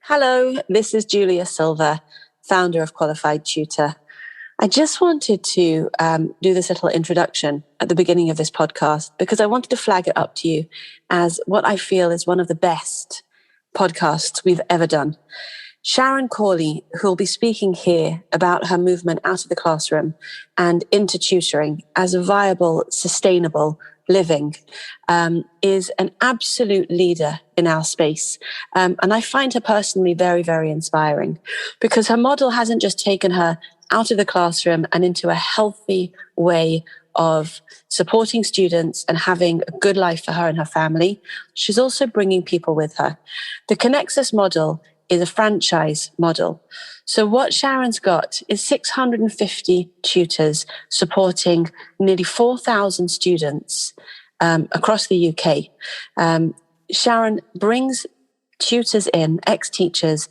Hello, this is Julia Silver, founder of Qualified Tutor. I just wanted to do this little introduction at the beginning of this podcast because I wanted to flag it up to you as what I feel is one of the best podcasts we've ever done. Sharon Corley, who will be speaking here about her movement out of the classroom and into tutoring as a viable, sustainable living, is an absolute leader in our space. And I find her personally very, very inspiring because her model hasn't just taken her out of the classroom and into a healthy way of supporting students and having a good life for her and her family. She's also bringing people with her. The Connexus model is a franchise model. So what Sharon's got is 650 tutors supporting nearly 4,000 students across the UK. Sharon brings tutors in, ex-teachers,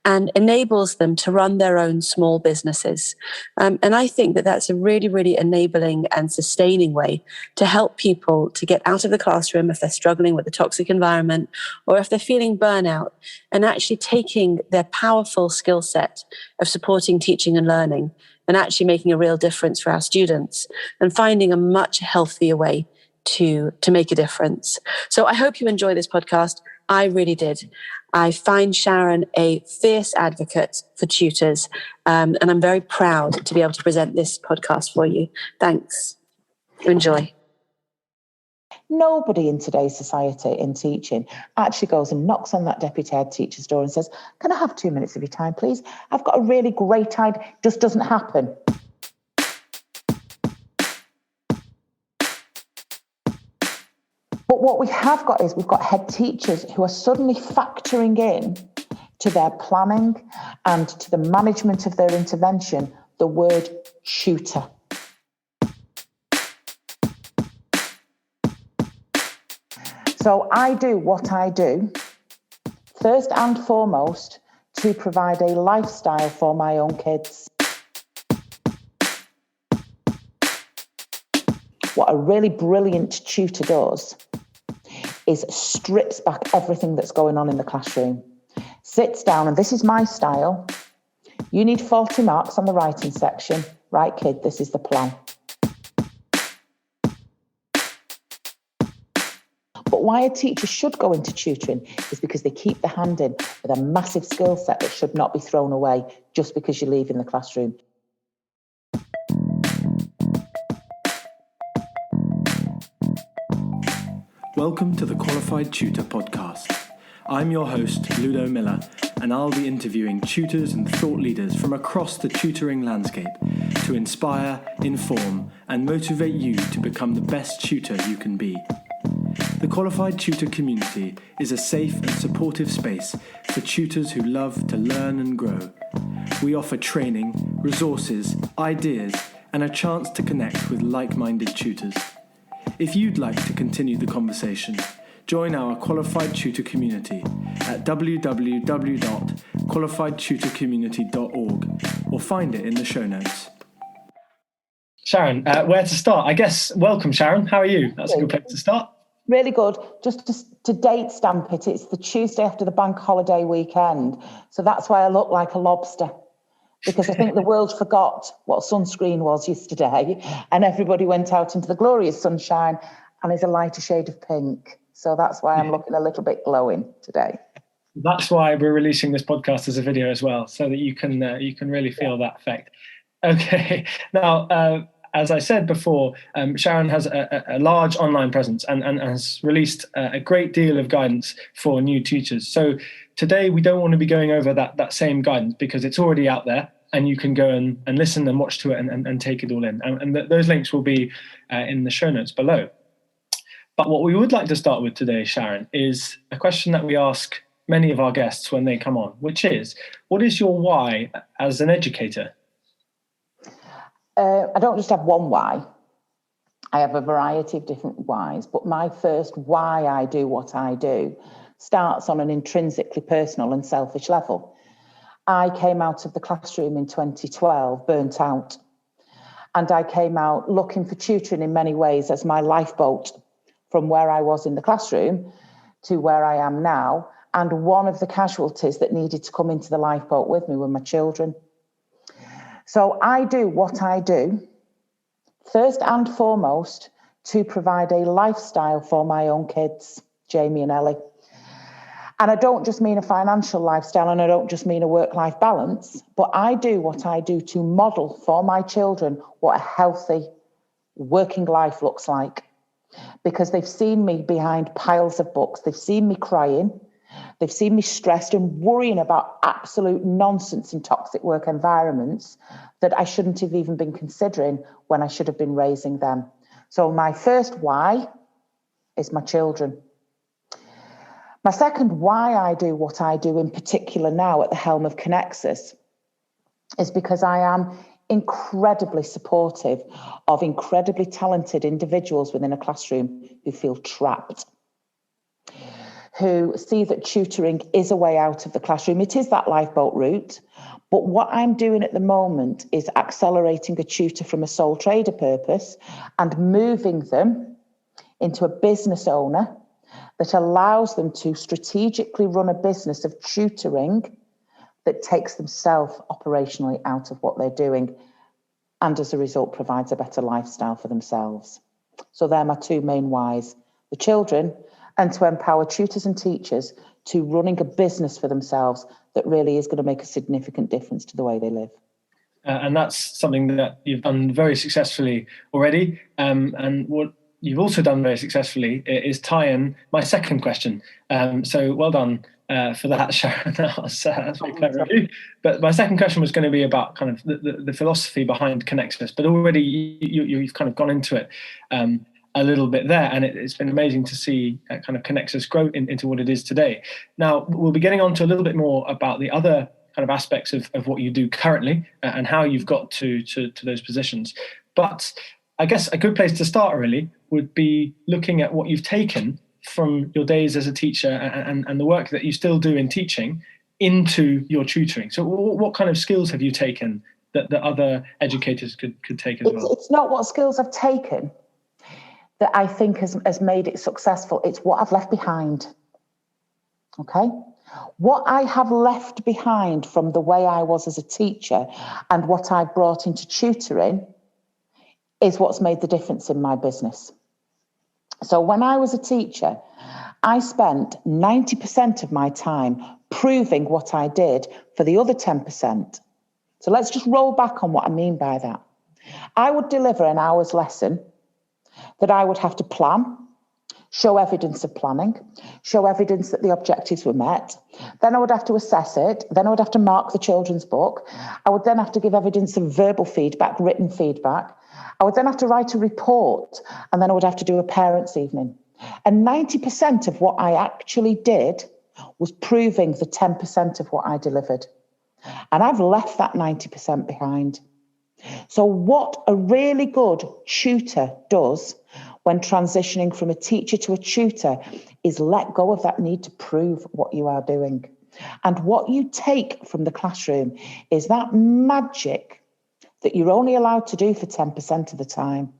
and enables them to run their own small businesses. And I think that that's a really, really enabling and sustaining way to help people to get out of the classroom if they're struggling with a toxic environment or if they're feeling burnout, and actually taking their powerful skill set of supporting teaching and learning and actually making a real difference for our students and finding a much healthier way to make a difference. So I hope you enjoy this podcast. I really did. I find Sharon a fierce advocate for tutors, and I'm very proud to be able to present this podcast for you. Thanks. Enjoy. Nobody in today's society in teaching actually goes and knocks on that deputy head teacher's door and says, "Can I have 2 minutes of your time, please? I've got a really great idea." Just doesn't happen. But what we have got is we've got head teachers who are suddenly factoring in to their planning and to the management of their intervention the word tutor. So I do what I do, first and foremost, to provide a lifestyle for my own kids. What a really brilliant tutor does is strips back everything that's going on in the classroom, sits down, and this is my style. You need 40 marks on the writing section. Right, kid, this is the plan. But why a teacher should go into tutoring is because they keep the hand in with a massive skill set that should not be thrown away just because you leave in the classroom. Welcome to the Qualified Tutor Podcast. I'm your host, Ludo Miller, and I'll be interviewing tutors and thought leaders from across the tutoring landscape to inspire, inform, and motivate you to become the best tutor you can be. The Qualified Tutor community is a safe and supportive space for tutors who love to learn and grow. We offer training, resources, ideas, and a chance to connect with like-minded tutors. If you'd like to continue the conversation, join our Qualified Tutor community at www.qualifiedtutorcommunity.org or find it in the show notes. Sharon, where to start? I guess, welcome, Sharon. How are you? That's a good place to start. Really good. Just to date stamp it, it's the Tuesday after the bank holiday weekend. So that's why I look like a lobster. Because I think the world forgot what sunscreen was yesterday and everybody went out into the glorious sunshine and is a lighter shade of pink. So that's why I'm looking a little bit glowing today. That's why we're releasing this podcast as a video as well, so that you can really feel that effect. Okay. Now, as I said before, Sharon has a large online presence and has released a great deal of guidance for new teachers. So today we don't want to be going over that same guidance because it's already out there and you can go and listen and watch to it and take it all in. And those links will be in the show notes below. But what we would like to start with today, Sharon, is a question that we ask many of our guests when they come on, which is, what is your why as an educator? I don't just have one why. I have a variety of different whys, but my first why I do what I do starts on an intrinsically personal and selfish level. I came out of the classroom in 2012, burnt out, and I came out looking for tutoring in many ways as my lifeboat from where I was in the classroom to where I am now, And one of the casualties that needed to come into the lifeboat with me were my children. So I do what I do, first and foremost, to provide a lifestyle for my own kids, Jamie and Ellie. And I don't just mean a financial lifestyle, and I don't just mean a work-life balance, but I do what I do to model for my children what a healthy working life looks like. Because they've seen me behind piles of books, they've seen me crying, they've seen me stressed and worrying about absolute nonsense in toxic work environments that I shouldn't have even been considering when I should have been raising them. So my first why is my children. My second why I do what I do, in particular now at the helm of Connexus, is because I am incredibly supportive of incredibly talented individuals within a classroom who feel trapped, who see that tutoring is a way out of the classroom. It is that lifeboat route. But what I'm doing at the moment is accelerating a tutor from a sole trader purpose and moving them into a business owner that allows them to strategically run a business of tutoring that takes themselves operationally out of what they're doing, and as a result provides a better lifestyle for themselves. So they're my two main whys: the children, and to empower tutors and teachers to running a business for themselves that really is going to make a significant difference to the way they live. And that's something that you've done very successfully already. And what you've also done very successfully is tie in my second question. So well done for that, Sharon. That's very clever of you. But my second question was going to be about kind of the philosophy behind Connexus, but already you've kind of gone into it a little bit there, and it's been amazing to see kind of Connexus grow into what it is today. Now, we'll be getting on to a little bit more about the other kind of aspects of what you do currently and how you've got to those positions. But I guess a good place to start really would be looking at what you've taken from your days as a teacher and the work that you still do in teaching into your tutoring. So what kind of skills have you taken that other educators could take as well? It's not what skills I've taken that I think has made it successful. It's what I've left behind. Okay? What I have left behind from the way I was as a teacher and what I brought into tutoring is what's made the difference in my business. So when I was a teacher, I spent 90% of my time proving what I did for the other 10%. So let's just roll back on what I mean by that. I would deliver an hour's lesson that I would have to plan, show evidence of planning, show evidence that the objectives were met. Then I would have to assess it. Then I would have to mark the children's book. I would then have to give evidence of verbal feedback, written feedback. I would then have to write a report, and then I would have to do a parents' evening. And 90% of what I actually did was proving the 10% of what I delivered. And I've left that 90% behind. So what a really good tutor does when transitioning from a teacher to a tutor is let go of that need to prove what you are doing. And what you take from the classroom is that magic that you're only allowed to do for 10% of the time,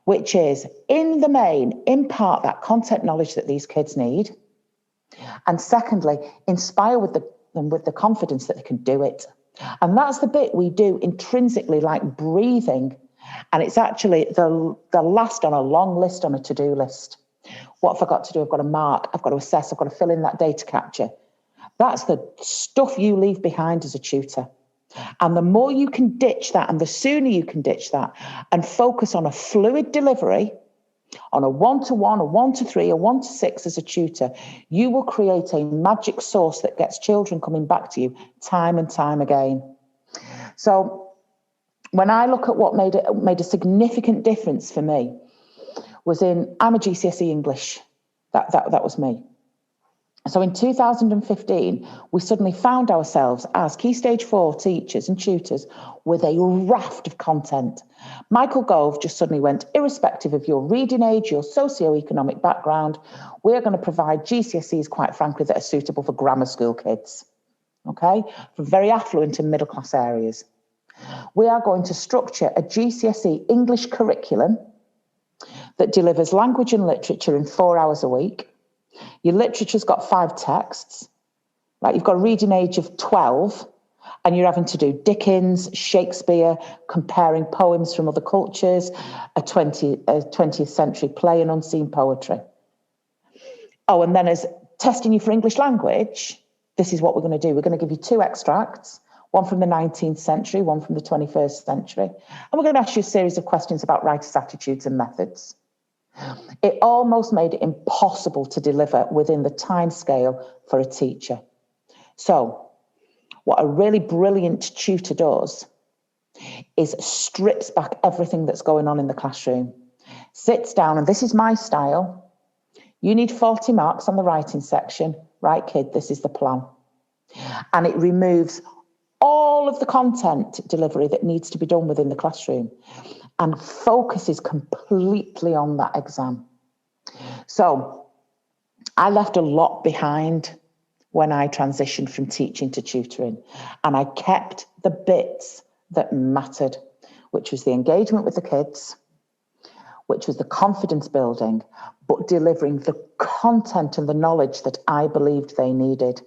which is, in the main, impart that content knowledge that these kids need. And secondly, inspire them with the confidence that they can do it. And that's the bit we do intrinsically, like breathing. And it's actually the last on a long list on a to-do list. What have I got to do? I've got to mark, I've got to assess, I've got to fill in that data capture. That's the stuff you leave behind as a tutor. And the more you can ditch that, and the sooner you can ditch that, and focus on a fluid delivery, on a 1-to-1, a 1-to-3, a 1-to-6 as a tutor, you will create a magic sauce that gets children coming back to you time and time again. So when I look at what made a significant difference for me I'm a GCSE English. That was me. So in 2015, we suddenly found ourselves as Key Stage 4 teachers and tutors with a raft of content. Michael Gove just suddenly went, irrespective of your reading age, your socioeconomic background, we're going to provide GCSEs, quite frankly, that are suitable for grammar school kids, okay, from very affluent and middle class areas. We are going to structure a GCSE English curriculum that delivers language and literature in 4 hours a week. Your literature's got 5 texts, right? You've got a reading age of 12, and you're having to do Dickens, Shakespeare, comparing poems from other cultures, a 20th century play and unseen poetry. Oh, and then as testing you for English language, this is what we're going to do. We're going to give you 2 extracts, one from the 19th century, one from the 21st century. And we're going to ask you a series of questions about writers' attitudes and methods. It almost made it impossible to deliver within the time scale for a teacher. So what a really brilliant tutor does is strips back everything that's going on in the classroom, sits down, and this is my style. You need 40 marks on the writing section. Right, kid, this is the plan. And it removes all of the content delivery that needs to be done within the classroom and focuses completely on that exam. So I left a lot behind when I transitioned from teaching to tutoring, and I kept the bits that mattered, which was the engagement with the kids, which was the confidence building, but delivering the content and the knowledge that I believed they needed.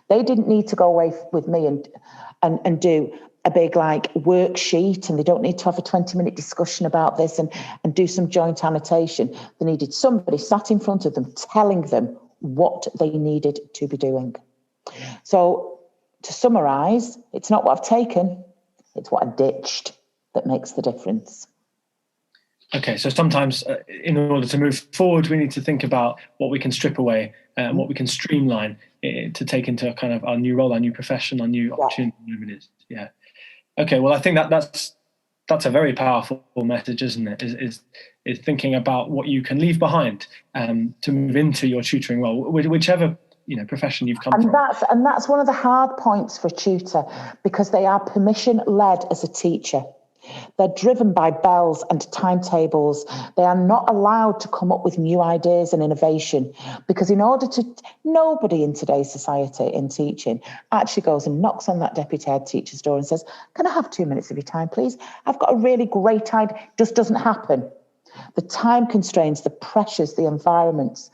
They didn't need to go away with me and do a big worksheet, and they don't need to have a 20-minute discussion about this and do some joint annotation. They needed somebody sat in front of them telling them what they needed to be doing. So to summarise, it's not what I've taken, it's what I ditched that makes the difference. Okay, so sometimes in order to move forward, we need to think about what we can strip away and what we can streamline to take into kind of our new role, our new profession, our new opportunity, whatever it is. Yeah. Okay, well, I think that's a very powerful message, isn't it? Is thinking about what you can leave behind to move into your tutoring role, whichever profession you've come from. And that's one of the hard points for a tutor, because they are permission-led as a teacher. They're driven by bells and timetables. They are not allowed to come up with new ideas and innovation, because nobody in today's society in teaching actually goes and knocks on that deputy head teacher's door and says, "Can I have 2 minutes of your time, please? I've got a really great idea." It just doesn't happen. The time constraints, the pressures, the environments,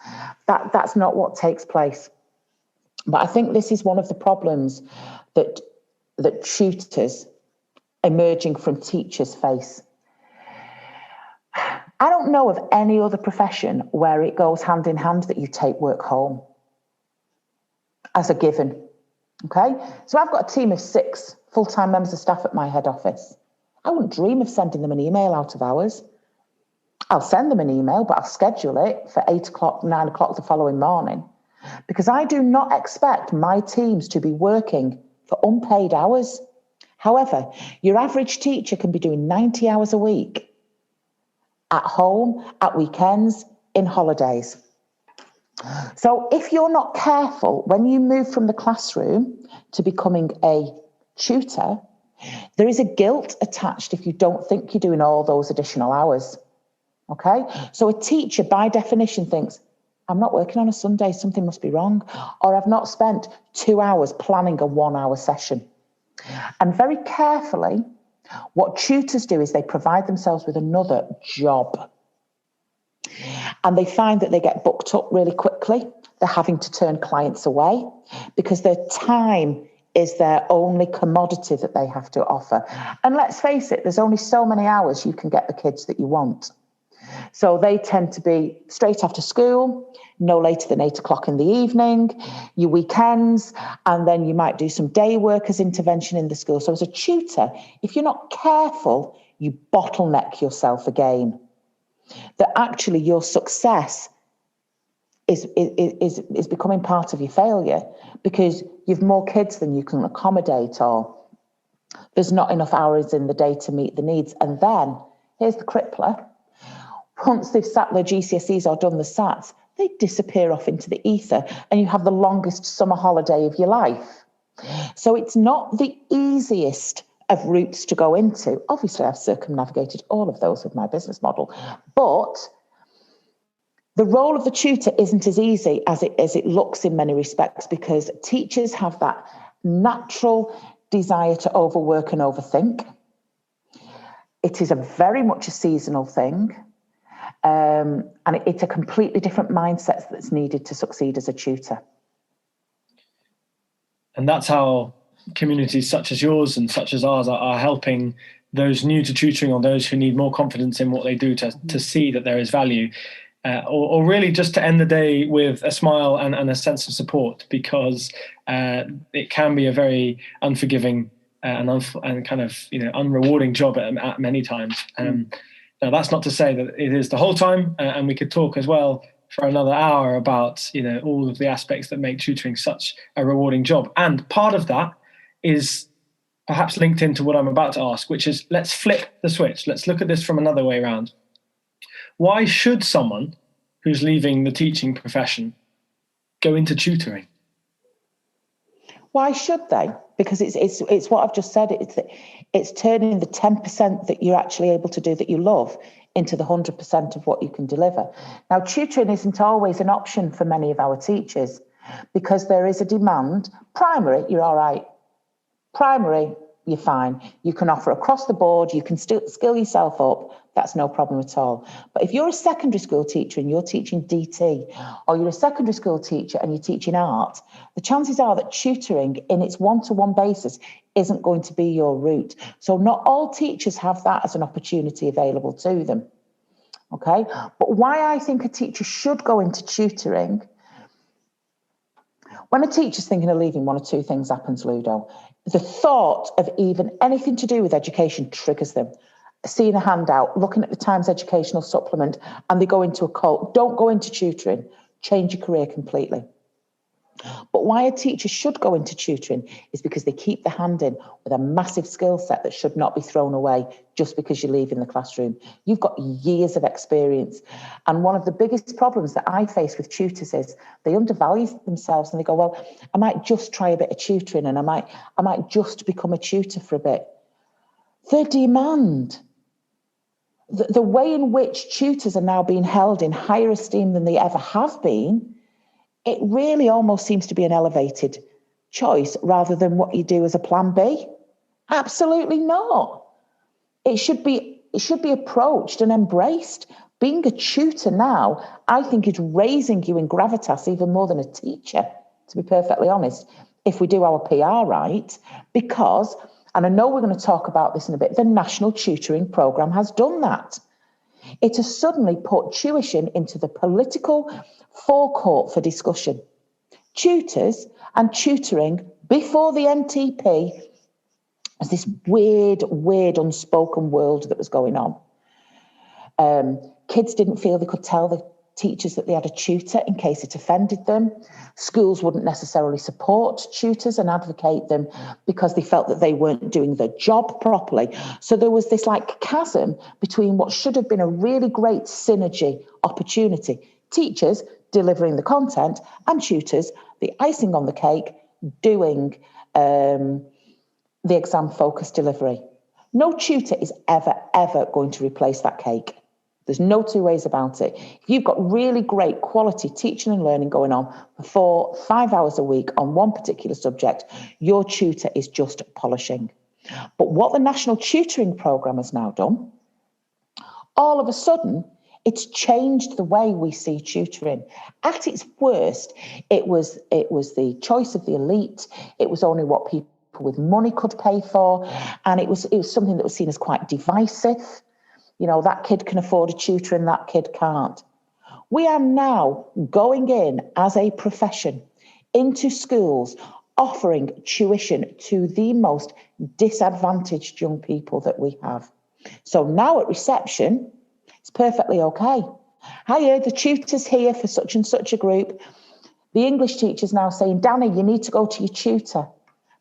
that's not what takes place. But I think this is one of the problems that tutors emerging from teachers face. I don't know of any other profession where it goes hand in hand that you take work home as a given. Okay, so I've got a team of 6 full-time members of staff at my head office. I wouldn't dream of sending them an email out of hours. I'll send them an email, but I'll schedule it for 8 o'clock, 9 o'clock the following morning, because I do not expect my teams to be working for unpaid hours. However, your average teacher can be doing 90 hours a week at home, at weekends, in holidays. So if you're not careful, when you move from the classroom to becoming a tutor, there is a guilt attached if you don't think you're doing all those additional hours. Okay? So a teacher, by definition, thinks, "I'm not working on a Sunday, something must be wrong," or "I've not spent 2 hours planning a 1-hour session." And very carefully, what tutors do is they provide themselves with another job. And they find that they get booked up really quickly. They're having to turn clients away because their time is their only commodity that they have to offer. And let's face it, there's only so many hours you can get the kids that you want. So they tend to be straight after school, no later than 8 o'clock in the evening, your weekends, and then you might do some day work as intervention in the school. So as a tutor, if you're not careful, you bottleneck yourself again. That actually your success is becoming part of your failure because you've more kids than you can accommodate, or there's not enough hours in the day to meet the needs. And then, here's the crippler. Once they've sat their GCSEs or done the SATs, they disappear off into the ether and you have the longest summer holiday of your life. So it's not the easiest of routes to go into. Obviously, I've circumnavigated all of those with my business model, but the role of the tutor isn't as easy as it looks in many respects, because teachers have that natural desire to overwork and overthink. It is very much a seasonal thing. And it's a completely different mindset that's needed to succeed as a tutor. And that's how communities such as yours and such as ours are helping those new to tutoring or those who need more confidence in what they do to see that there is value, or really just to end the day with a smile and a sense of support, because it can be a very unforgiving and kind of unrewarding job at many times. Now, that's not to say that it is the whole time, and we could talk as well for another hour about all of the aspects that make tutoring such a rewarding job. And part of that is perhaps linked into what I'm about to ask, which is, let's flip the switch. Let's look at this from another way around. Why should someone who's leaving the teaching profession go into tutoring? Why should they? Because it's what I've just said. It's turning the 10% that you're actually able to do that you love into the 100% of what you can deliver. Now, tutoring isn't always an option for many of our teachers because there is a demand. Primary, you're all right. Primary, you're fine. You can offer across the board. You can still skill yourself up. That's no problem at all. But if you're a secondary school teacher and you're teaching DT, or you're a secondary school teacher and you're teaching art, the chances are that tutoring in its one-to-one basis isn't going to be your route. So not all teachers have that as an opportunity available to them. Okay? But why I think a teacher should go into tutoring, when a teacher's thinking of leaving, one or two things happens, Ludo. The thought of even anything to do with education triggers them. Seeing a handout, looking at the Times educational supplement, and they go into a cult. Don't go into tutoring. Change your career completely. But why a teacher should go into tutoring is because they keep the hand in with a massive skill set that should not be thrown away just because you're leaving the classroom. You've got years of experience. And one of the biggest problems that I face with tutors is they undervalue themselves and they go, well, I might just try a bit of tutoring and I might just become a tutor for a bit. The demand. The way in which tutors are now being held in higher esteem than they ever have been, it really almost seems to be an elevated choice rather than what you do as a plan B. Absolutely not. It should be approached and embraced. Being a tutor now, I think, is raising you in gravitas even more than a teacher, to be perfectly honest, if we do our PR right, because, and I know we're going to talk about this in a bit, the National Tutoring Programme has done that. It has suddenly put tuition into the political forecourt for discussion. Tutors and tutoring before the NTP was this weird unspoken world that was going on. Kids didn't feel they could tell the teachers that they had a tutor in case it offended them. Schools wouldn't necessarily support tutors and advocate them because they felt that they weren't doing their job properly. So there was this like chasm between what should have been a really great synergy opportunity. Teachers delivering the content and tutors, the icing on the cake, doing the exam-focused delivery. No tutor is ever going to replace that cake. There's no two ways about it. If you've got really great quality teaching and learning going on for 5 hours a week on one particular subject, your tutor is just polishing. But what the National Tutoring Programme has now done, all of a sudden, it's changed the way we see tutoring. At its worst, it was the choice of the elite. It was only what people with money could pay for. And it was something that was seen as quite divisive. You know, that kid can afford a tutor and that kid can't. We are now going in as a profession into schools, offering tuition to the most disadvantaged young people that we have. So now at reception, it's perfectly okay. Hiya, the tutor's here for such and such a group. The English teacher's now saying, Danny, you need to go to your tutor.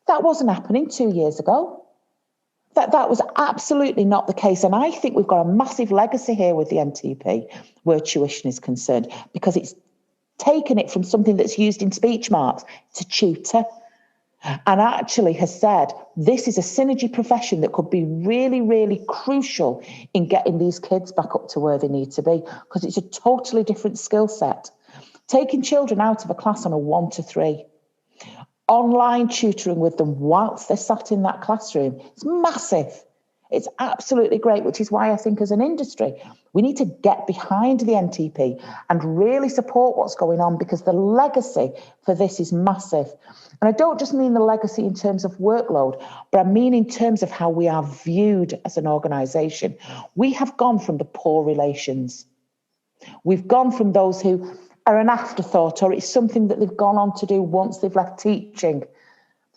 That wasn't happening 2 years ago. That was absolutely not the case. And I think we've got a massive legacy here with the NTP where tuition is concerned, because it's taken it from something that's used in speech marks to tutor, and actually has said this is a synergy profession that could be really, really crucial in getting these kids back up to where they need to be, because it's a totally different skill set. Taking children out of a class on a 1 to 3, online tutoring with them whilst they're sat in that classroom, it's massive. It's absolutely great, which is why I think as an industry, we need to get behind the NTP and really support what's going on, because the legacy for this is massive. And I don't just mean the legacy in terms of workload, but I mean in terms of how we are viewed as an organisation. We have gone from the poor relations. We've gone from those who are an afterthought, or it's something that they've gone on to do once they've left teaching.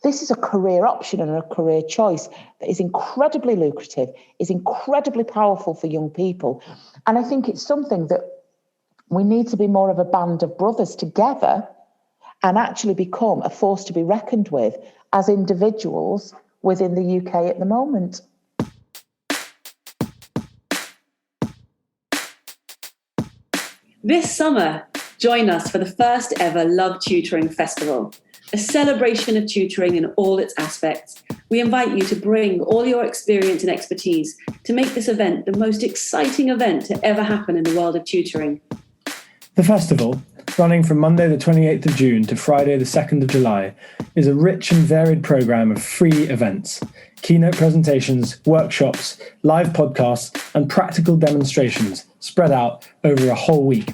This is a career option and a career choice that is incredibly lucrative, is incredibly powerful for young people. And I think it's something that we need to be more of a band of brothers together and actually become a force to be reckoned with as individuals within the UK at the moment. This summer, join us for the first ever Love Tutoring Festival, a celebration of tutoring in all its aspects. We invite you to bring all your experience and expertise to make this event the most exciting event to ever happen in the world of tutoring. The festival, running from Monday the 28th of June to Friday the 2nd of July, is a rich and varied programme of free events, keynote presentations, workshops, live podcasts and practical demonstrations spread out over a whole week.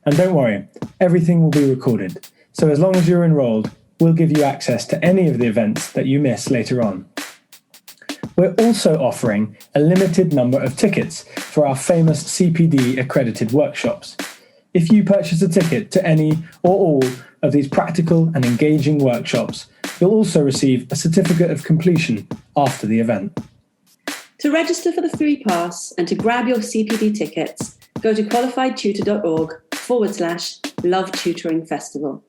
And don't worry, everything will be recorded, so as long as you're enrolled, we'll give you access to any of the events that you miss later on. We're also offering a limited number of tickets for our famous CPD accredited workshops. If you purchase a ticket to any or all of these practical and engaging workshops, you'll also receive a certificate of completion after the event. To register for the free pass and to grab your CPD tickets, go to qualifiedtutor.org/Love Tutoring Festival.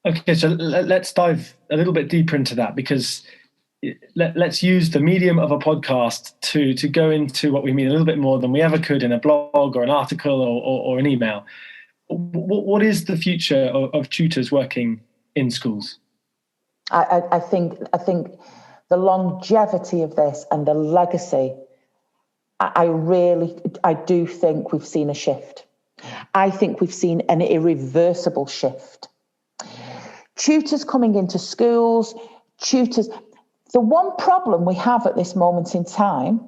Okay, so let's dive a little bit deeper into that, because let's use the medium of a podcast to go into what we mean a little bit more than we ever could in a blog or an article or an email. What is the future of tutors working in schools? I think the longevity of this and the legacy, I do think we've seen a shift. I think we've seen an irreversible shift. Tutors coming into schools, the one problem we have at this moment in time,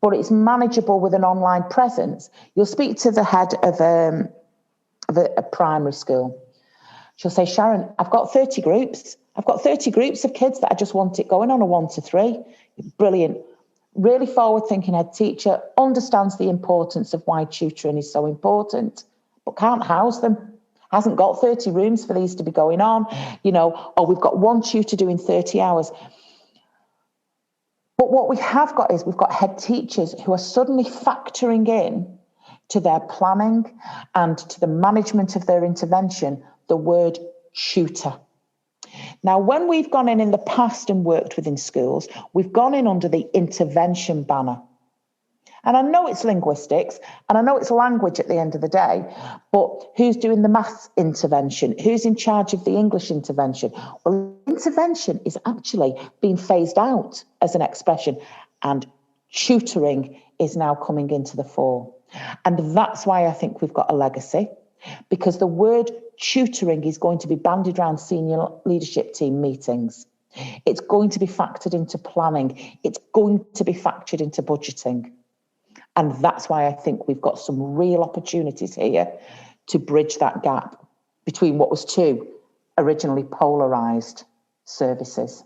but it's manageable with an online presence. You'll speak to the head of a primary school. She'll say, Sharon, I've got 30 groups. I've got 30 groups of kids that I just want it going on a 1 to 3. Brilliant. Really forward-thinking head teacher, understands the importance of why tutoring is so important, but can't house them. Hasn't got 30 rooms for these to be going on, or we've got one tutor doing 30 hours. But what we have got is we've got head teachers who are suddenly factoring in to their planning and to the management of their intervention the word tutor. Now, when we've gone in the past and worked within schools, we've gone in under the intervention banner. And I know it's linguistics and I know it's language at the end of the day, but who's doing the maths intervention? Who's in charge of the English intervention? Well, intervention is actually being phased out as an expression, and tutoring is now coming into the fore. And that's why I think we've got a legacy, because the word tutoring is going to be bandied around senior leadership team meetings. It's going to be factored into planning. It's going to be factored into budgeting. And that's why I think we've got some real opportunities here to bridge that gap between what was two originally polarised services.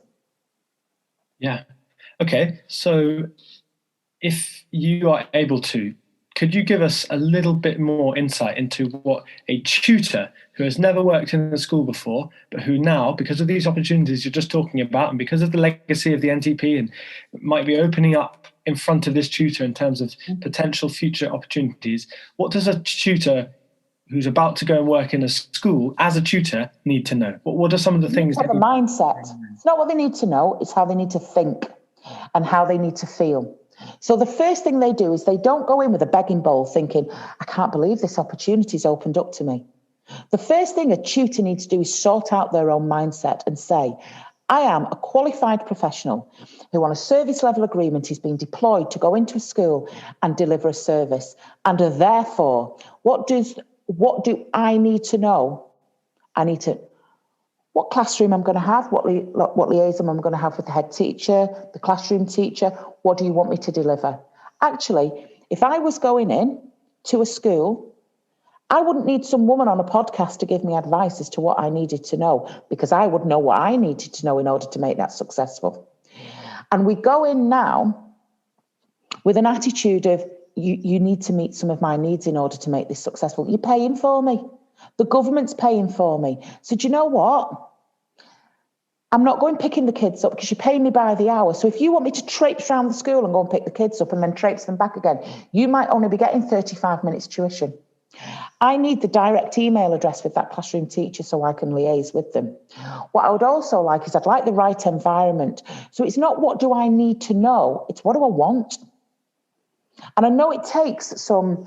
Yeah. Okay. So if you are able to, could you give us a little bit more insight into what a tutor who has never worked in a school before, but who now, because of these opportunities you're just talking about, and because of the legacy of the NTP, and might be opening up in front of this tutor in terms of potential future opportunities, what does a tutor who's about to go and work in a school as a tutor need to know? What are some of the things? The mindset. It's not what they need to know, it's how they need to think and how they need to feel. So the first thing they do is they don't go in with a begging bowl thinking, I can't believe this opportunity's opened up to me. The first thing a tutor needs to do is sort out their own mindset and say, I am a qualified professional who on a service level agreement is being deployed to go into a school and deliver a service. And therefore, what do I need to know? I need to what classroom I'm going to have, what liaison I'm going to have with the head teacher, the classroom teacher, what do you want me to deliver? Actually, if I was going in to a school, I wouldn't need some woman on a podcast to give me advice as to what I needed to know, because I would know what I needed to know in order to make that successful. And we go in now with an attitude of, you need to meet some of my needs in order to make this successful. You're paying for me. The government's paying for me. So do you know what? I'm not going picking the kids up because you pay me by the hour. So if you want me to traipse around the school and go and pick the kids up and then traipse them back again, you might only be getting 35 minutes tuition. I need the direct email address with that classroom teacher so I can liaise with them. What I would also like is I'd like the right environment. So it's not what do I need to know, it's what do I want? And I know it takes some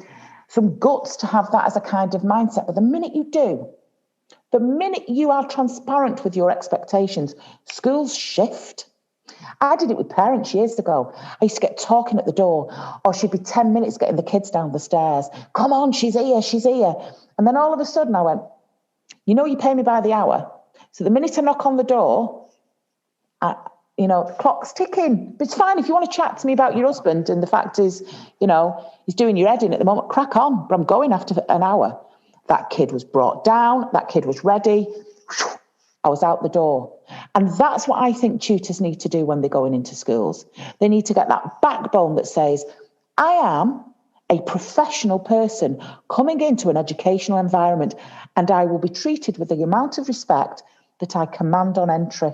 guts to have that as a kind of mindset, but the minute you do, the minute you are transparent with your expectations, schools shift. I did it with parents years ago. I used to get talking at the door, or she'd be 10 minutes getting the kids down the stairs. Come on, she's here, she's here. And then all of a sudden I went, you pay me by the hour. So the minute I knock on the door, the clock's ticking. But it's fine if you want to chat to me about your husband and the fact is, he's doing your head in at the moment, crack on, but I'm going after an hour. That kid was brought down, that kid was ready. I was out the door. And that's what I think tutors need to do when they're going into schools. They need to get that backbone that says, I am a professional person coming into an educational environment, and I will be treated with the amount of respect that I command on entry.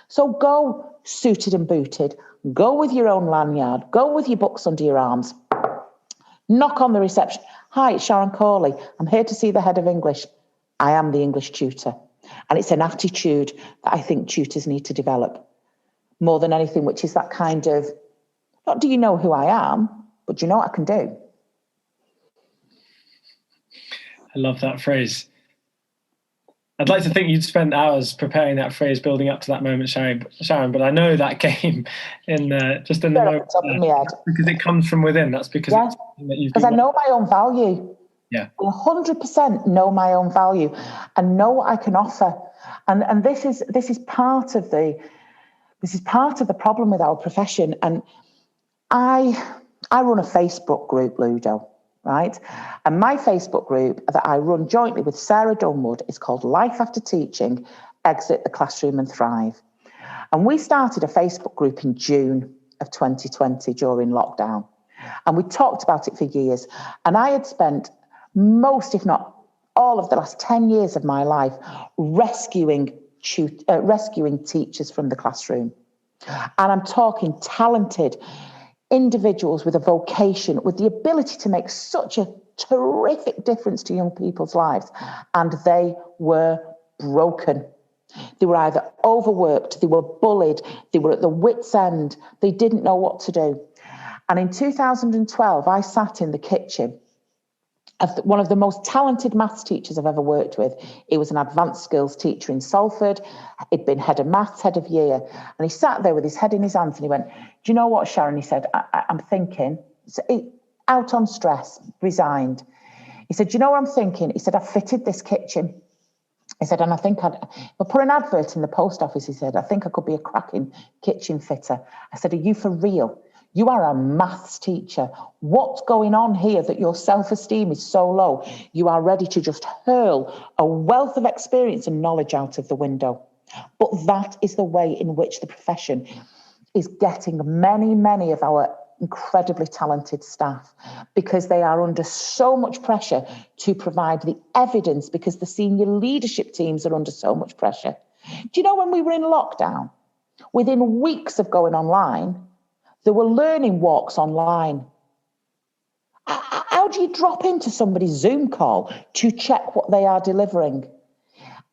So go suited and booted, go with your own lanyard, go with your books under your arms, knock on the reception. Hi, it's Sharon Corley. I'm here to see the head of English. I am the English tutor. And it's an attitude that I think tutors need to develop more than anything, which is that kind of, not do you know who I am, but do you know what I can do? I love that phrase. I'd like to think you'd spent hours preparing that phrase, building up to that moment, Sharon, but I know that came in just in the moment because it comes from within. That's because it's that you've because I know my own value. Yeah, I 100% know my own value and know what I can offer, and this is part of the problem with our profession. And I run a Facebook group, Ludo. Right. And my Facebook group that I run jointly with Sarah Dunwood is called Life After Teaching, Exit the Classroom and Thrive. And we started a Facebook group in June of 2020 during lockdown. And we talked about it for years. And I had spent most, if not all of the last 10 years of my life rescuing teachers from the classroom. And I'm talking talented individuals with a vocation, with the ability to make such a terrific difference to young people's lives, and they were broken. They were either overworked, they were bullied, they were at the wit's end, they didn't know what to do. And in 2012, I sat in the kitchen of one of the most talented maths teachers I've ever worked with. He was an advanced skills teacher in Salford. He'd been head of maths, head of year. And he sat there with his head in his hands and he went, do you know what, Sharon? He said, I'm thinking, out on stress, resigned. He said, do you know what I'm thinking? He said, I fitted this kitchen. He said, and I think if I put an advert in the post office, he said, I think I could be a cracking kitchen fitter. I said, are you for real? You are a maths teacher. What's going on here that your self-esteem is so low? You are ready to just hurl a wealth of experience and knowledge out of the window. But that is the way in which the profession is getting many, many of our incredibly talented staff, because they are under so much pressure to provide the evidence, because the senior leadership teams are under so much pressure. Do you know, when we were in lockdown, within weeks of going online, there were learning walks online. How do you drop into somebody's Zoom call to check what they are delivering?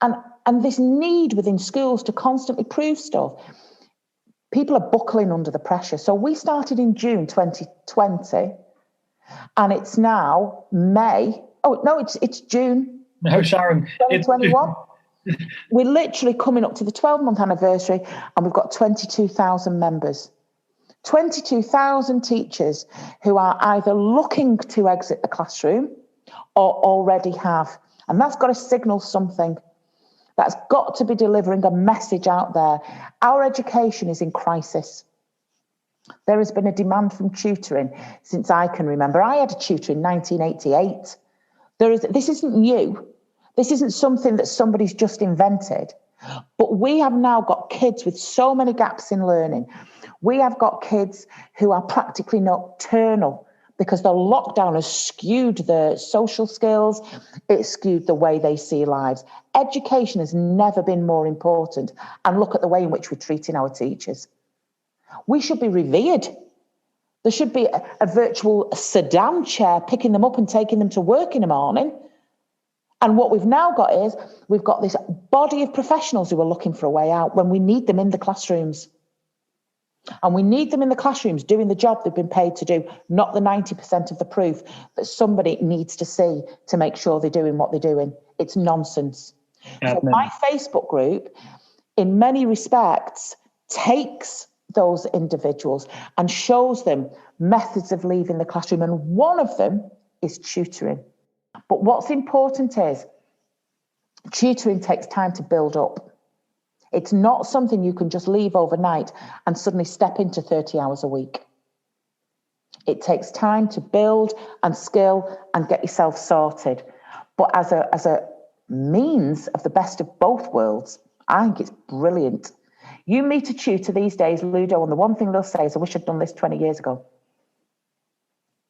And this need within schools to constantly prove stuff. People are buckling under the pressure. So we started in June 2020, and it's now May. Oh, no, it's June. No, Sharon. 2021. We're literally coming up to the 12-month anniversary, and we've got 22,000 members. 22,000 teachers who are either looking to exit the classroom or already have. And that's got to signal something. That's got to be delivering a message out there. Our education is in crisis. There has been a demand from tutoring since I can remember. I had a tutor in 1988. This isn't new. This isn't something that somebody's just invented. But we have now got kids with so many gaps in learning. We have got kids who are practically nocturnal because the lockdown has skewed their social skills. It's skewed the way they see lives. Education has never been more important. And look at the way in which we're treating our teachers. We should be revered. There should be a virtual sedan chair picking them up and taking them to work in the morning. And what we've now got is we've got this body of professionals who are looking for a way out when we need them in the classrooms. And we need them in the classrooms doing the job they've been paid to do, not the 90% of the proof that somebody needs to see to make sure they're doing what they're doing. It's nonsense. So my Facebook group, in many respects, takes those individuals and shows them methods of leaving the classroom. And one of them is tutoring. But what's important is tutoring takes time to build up. It's not something you can just leave overnight and suddenly step into 30 hours a week. It takes time to build and skill and get yourself sorted. But as a means of the best of both worlds, I think it's brilliant. You meet a tutor these days, Ludo, and the one thing they'll say is, I wish I'd done this 20 years ago.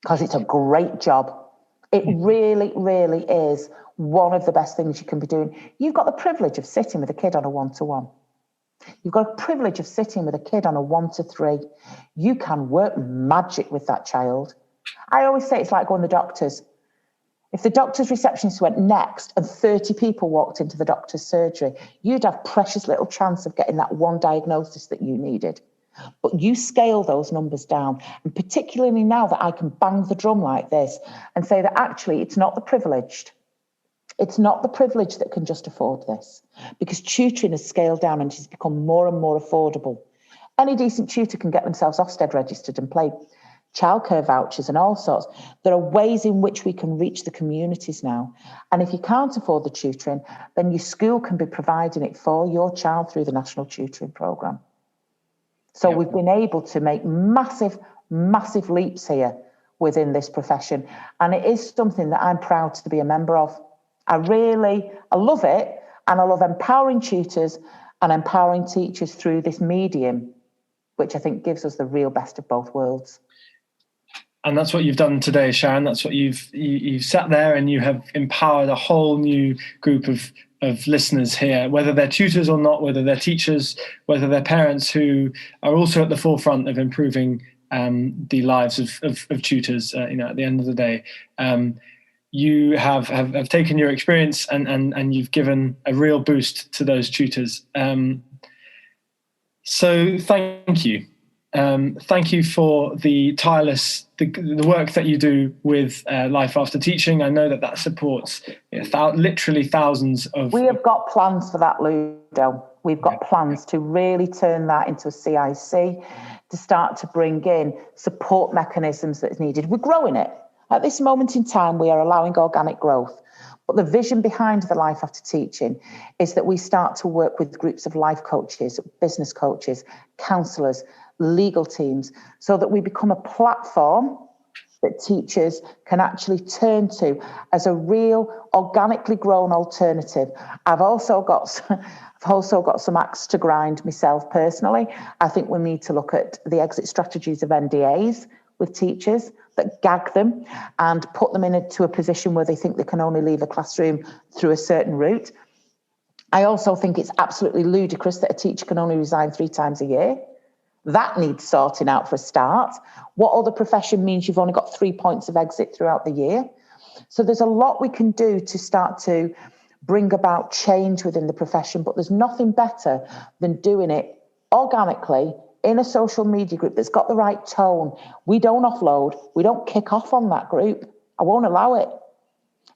Because it's a great job. It really, really is one of the best things you can be doing. You've got the privilege of sitting with a kid on a 1-to-1. You've got a privilege of sitting with a kid on a 1-to-3. You can work magic with that child. I always say it's like going to the doctors. If the doctor's receptionist went next and 30 people walked into the doctor's surgery, you'd have precious little chance of getting that one diagnosis that you needed. But you scale those numbers down. And particularly now that I can bang the drum like this and say that actually it's not the privileged. It's not the privileged that can just afford this, because tutoring has scaled down and has become more and more affordable. Any decent tutor can get themselves Ofsted registered and play childcare vouchers and all sorts. There are ways in which we can reach the communities now. And if you can't afford the tutoring, then your school can be providing it for your child through the National Tutoring Programme. So we've been able to make massive, massive leaps here within this profession. And it is something that I'm proud to be a member of. I love it. And I love empowering tutors and empowering teachers through this medium, which I think gives us the real best of both worlds. And that's what you've done today, Sharon. That's what you've sat there and you have empowered a whole new group of listeners here, whether they're tutors or not, whether they're teachers, whether they're parents who are also at the forefront of improving the lives of tutors. At the end of the day, you have taken your experience and you've given a real boost to those tutors. So thank you. Thank you for the tireless, the work that you do with Life After Teaching. I know that supports literally thousands of... We have got plans for that, Ludo. We've got plans to really turn that into a CIC, to start to bring in support mechanisms that's needed. We're growing it. At this moment in time, we are allowing organic growth. But the vision behind the Life After Teaching is that we start to work with groups of life coaches, business coaches, counsellors, legal teams, so that we become a platform that teachers can actually turn to as a real organically grown alternative. I've also got some axe to grind myself personally. I think we need to look at the exit strategies of NDAs with teachers that gag them and put them into a position where they think they can only leave a classroom through a certain route. I also think it's absolutely ludicrous that a teacher can only resign 3 times a year. That needs sorting out for a start. What other profession means you've only got 3 points of exit throughout the year? So there's a lot we can do to start to bring about change within the profession, but there's nothing better than doing it organically in a social media group that's got the right tone. We don't offload. We don't kick off on that group. I won't allow it.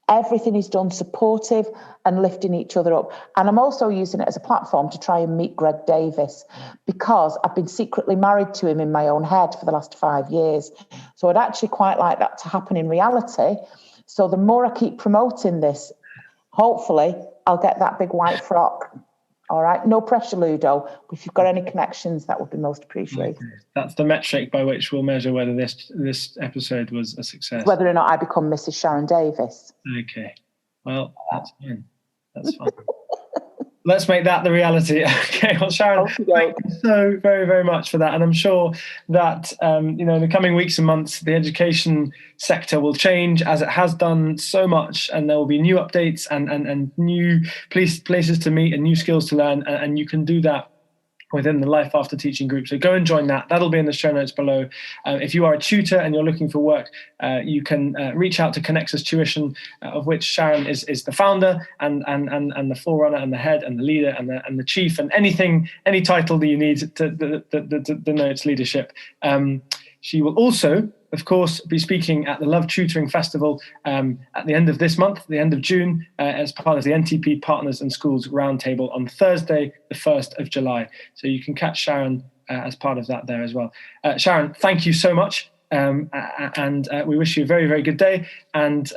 Everything is done supportive and lifting each other up. And I'm also using it as a platform to try and meet Greg Davies, because I've been secretly married to him in my own head for the last 5 years. So I'd actually quite like that to happen in reality. So the more I keep promoting this, hopefully I'll get that big white frock. All right, no pressure, Ludo. If you've got any connections, that would be most appreciated. Okay. That's the metric by which we'll measure whether this episode was a success. Whether or not I become Mrs. Sharon Davies. Okay, well, that's fine. That's fine. Let's make that the reality. Okay, well, Sharon, thank you so very, very much for that. And I'm sure that, in the coming weeks and months, the education sector will change as it has done so much. And there will be new updates and new places to meet and new skills to learn. And you can do that within the Life After Teaching group. So go and join that. That'll be in the show notes below. If you are a tutor and you're looking for work, you can reach out to Connexus Tuition, of which Sharon is the founder and the forerunner and the head and the leader and the chief and any title that you need to know its leadership. She will also, of course, be speaking at the Love Tutoring Festival at the end of this month, the end of June, as part of the NTP Partners and Schools Roundtable on Thursday, the 1st of July. So you can catch Sharon as part of that there as well. Sharon, thank you so much. And we wish you a very, very good day. And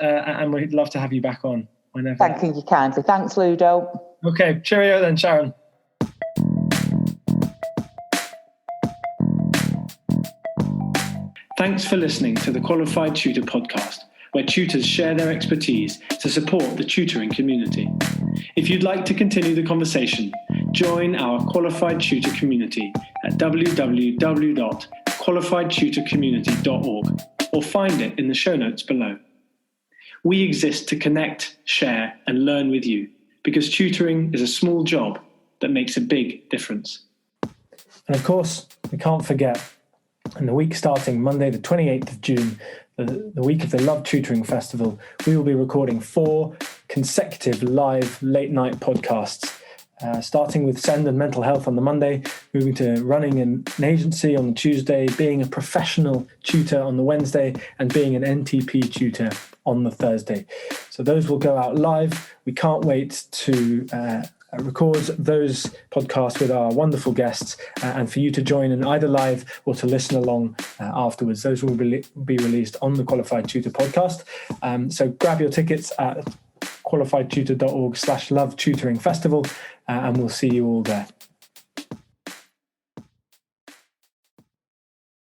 we'd love to have you back on whenever. Thank you kindly. Thanks, Ludo. Okay, cheerio then, Sharon. Thanks for listening to the Qualified Tutor podcast, where tutors share their expertise to support the tutoring community. If you'd like to continue the conversation, join our Qualified Tutor community at www.qualifiedtutorcommunity.org or find it in the show notes below. We exist to connect, share, and learn with you because tutoring is a small job that makes a big difference. And of course, we can't forget, in the week starting Monday, the 28th of June, the week of the Love Tutoring Festival, we will be recording 4 consecutive live late night podcasts, starting with Send and Mental Health on the Monday, moving to running an agency on the Tuesday, being a professional tutor on the Wednesday, and being an NTP tutor on the Thursday. So those will go out live. We can't wait to record those podcasts with our wonderful guests and for you to join in either live or to listen along afterwards. Those will be released on the Qualified Tutor podcast. So grab your tickets at qualifiedtutor.org/Love Tutoring Festival and we'll see you all there.